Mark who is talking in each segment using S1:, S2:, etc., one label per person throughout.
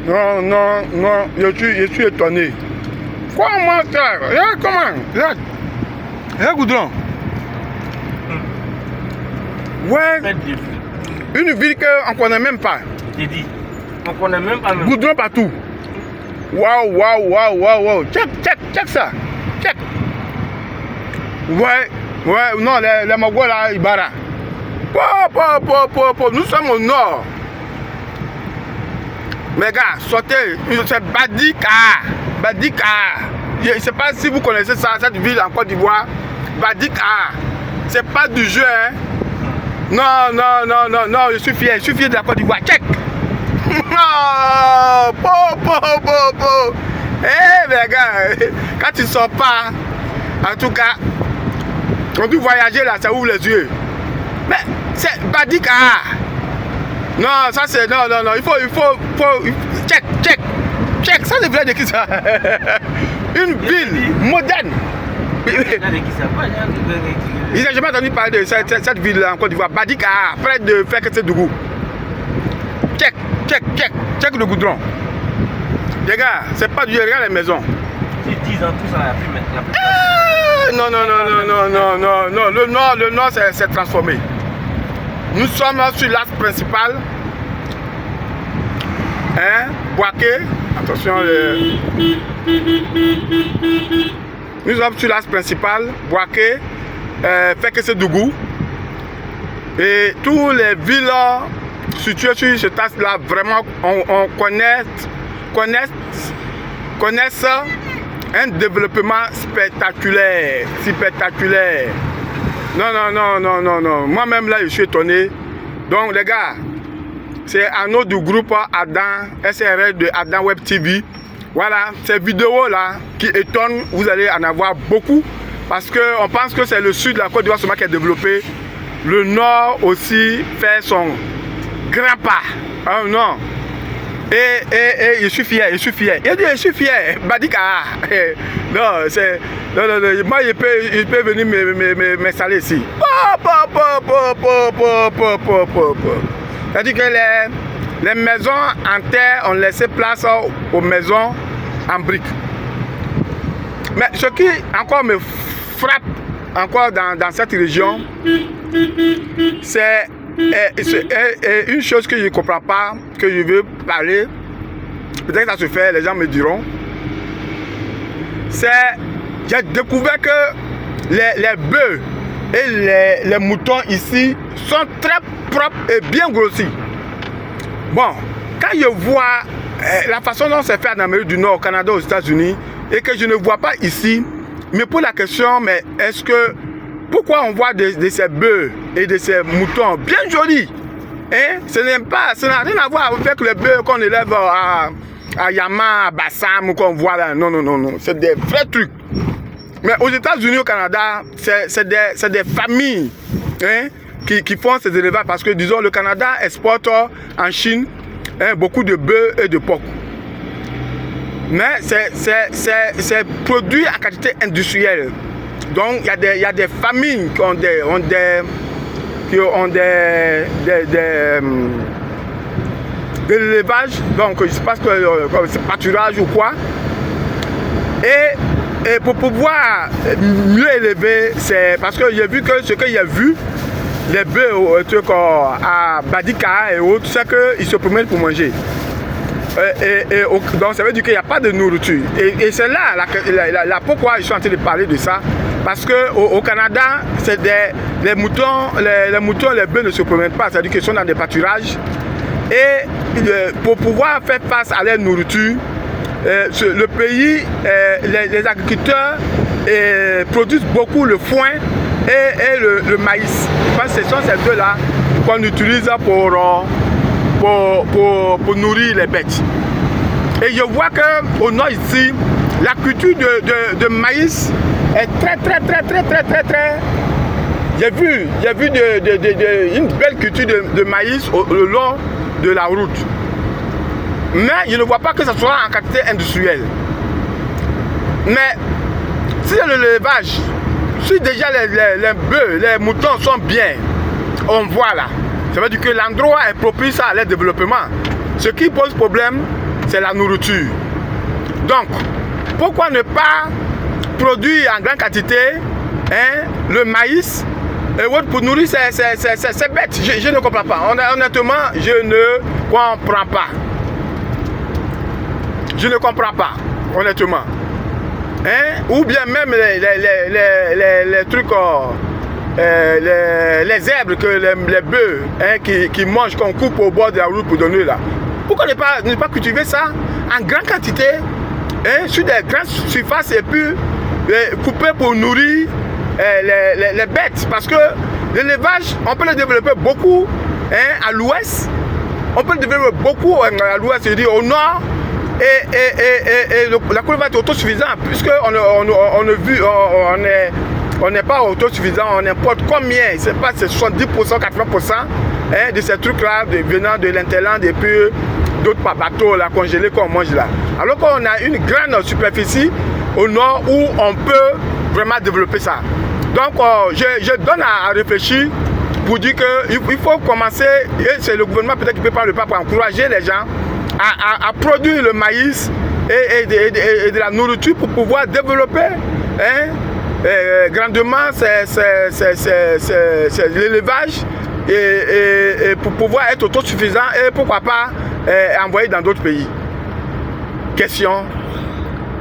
S1: Non, non, non, je suis étonné. Quoi, mon frère? Regarde comment? Regarde. Regarde Goudron. Ouais. Une ville qu'on ne connaît même pas.
S2: J'ai dit. On ne connaît même pas.
S1: Goudron partout. Waouh, waouh, waouh, waouh, waouh. Check ça. Check. Ouais, ouais, non, les Mogos là, Ibarra. Nous sommes au nord. Mes gars, sortez. C'est Badika. Badika. Je ne sais pas si vous connaissez ça, cette ville en Côte d'Ivoire. Badika. C'est pas du jeu, hein. Non, non, non, non, non, je suis fier de la Côte d'Ivoire. Check. Oh, Eh, mes gars, quand tu ne sors pas, en tout cas, on doit voyager là, ça ouvre les yeux. Mais c'est Badika. Non, ça c'est. Non, non, non, il faut. Check. Ça devrait de qui ça? Une ville moderne. Il n'a jamais entendu parler de cette ville-là en Côte d'Ivoire. Badika, près de Fekete-Dougou. Check le goudron. Les gars, c'est pas du. Regarde les maisons.
S2: J'ai 10 ans, tout ça, la
S1: Non. Le nord s'est transformé. Nous sommes sur l'axe principal. Hein? Boaké. Attention. Nous sommes sur l'axe principal. Boaké. Fekete-Dougou. Et tous les villes situées sur cet axe-là, vraiment, on connaissent un développement spectaculaire. Non. Moi-même là, je suis étonné. Donc les gars, c'est Arnaud du groupe Adam, SRL de Adam Web TV. Voilà, ces vidéos là qui étonnent, vous allez en avoir beaucoup. Parce qu'on pense que c'est le sud de la Côte d'Ivoire seulement qui est développé. Le nord aussi fait son grand pas. Oh non. Et je suis fier. Il dit, je suis fier. Badika. Non, c'est. Non. Moi, il peut venir m'installer ici. C'est-à-dire que les maisons en terre ont laissé place aux maisons en briques. Mais ce qui encore me frappe encore dans cette région, c'est une chose que je ne comprends pas, que je veux parler. Peut-être que ça se fait, les gens me diront. J'ai découvert que les bœufs et les moutons ici sont très propres et bien grossis. Bon, quand je vois la façon dont c'est fait en Amérique du Nord, au Canada, aux États-Unis, et que je ne vois pas ici, me pose la question, mais est-ce que pourquoi on voit de ces bœufs et de ces moutons bien jolis? Hein? Ça n'a rien à voir avec les bœufs qu'on élève à Yama, à Bassam ou qu'on voit là. Non. C'est des vrais trucs. Mais aux États-Unis, au Canada, c'est des familles, hein, qui font ces élevages parce que, disons, le Canada exporte en Chine, hein, beaucoup de bœufs et de porcs. Mais c'est produit en quantité industrielle. Donc, il y a des familles qui ont de l'élevage, donc je ne sais pas que c'est pâturage ou quoi. Et pour pouvoir mieux élever, c'est parce que j'ai vu que ce que j'ai vu, les bœufs à Badika et autres, c'est qu'ils se promènent pour manger. Donc ça veut dire qu'il n'y a pas de nourriture. Et c'est là pourquoi je suis en train de parler de ça. Parce qu'au Canada, c'est les moutons, les bœufs ne se promènent pas, c'est-à-dire qu'ils sont dans des pâturages. Et pour pouvoir faire face à leur nourriture, le pays, les agriculteurs produisent beaucoup le foin et le maïs. Je pense que ce sont ces deux-là qu'on utilise pour nourrir les bêtes. Et je vois qu'au nord ici, la culture de maïs est très. J'ai vu une belle culture de maïs le long de la route. Mais je ne vois pas que ce soit en quantité industrielle. Mais si l'élevage, si déjà les bœufs, les moutons sont bien, on voit là. Ça veut dire que l'endroit est propice à leur développement. Ce qui pose problème, c'est la nourriture. Donc, pourquoi ne pas produire en grande quantité le maïs et autres pour nourrir ces bêtes? Je ne comprends pas. Honnêtement, je ne comprends pas. Je ne comprends pas, honnêtement. Ou bien même les trucs, les herbes que les bœufs qui mangent, qu'on coupe au bord de la route pour donner là. Pourquoi ne pas cultiver ça en grande quantité, sur des grandes surfaces et puis couper pour nourrir les bêtes? Parce que l'élevage, on peut le développer beaucoup à l'ouest, on peut le développer beaucoup à l'ouest, c'est-à-dire au nord. Et la couleur va être autosuffisante, puisqu'on n'est pas autosuffisant, on importe combien? C'est pas 70%, 80% de ces trucs-là venant de l'Interland et puis d'autres par bateau là, congelés qu'on mange là. Alors qu'on a une grande superficie au nord où on peut vraiment développer ça. Donc je donne à réfléchir pour dire qu'il faut commencer, et c'est le gouvernement peut-être qui peut prendre le pas pour encourager les gens à produire le maïs et de la nourriture pour pouvoir développer grandement l'élevage et pour pouvoir être autosuffisant et pourquoi pas envoyer dans d'autres pays. Question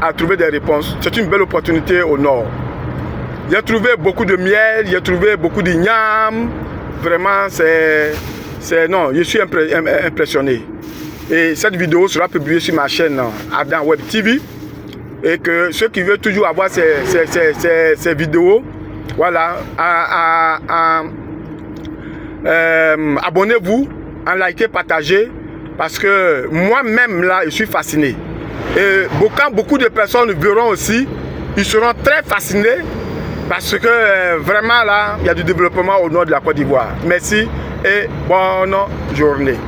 S1: à trouver des réponses. C'est une belle opportunité au nord. J'ai trouvé beaucoup de miel, j'ai trouvé beaucoup d'igname. Vraiment, non, je suis impressionné. Et cette vidéo sera publiée sur ma chaîne Adam Web TV. Et que ceux qui veulent toujours avoir ces vidéos, voilà, abonnez-vous, en likez, partagez. Parce que moi-même là, je suis fasciné. Et quand beaucoup de personnes verront aussi, ils seront très fascinés. Parce que vraiment là, il y a du développement au nord de la Côte d'Ivoire. Merci et bonne journée.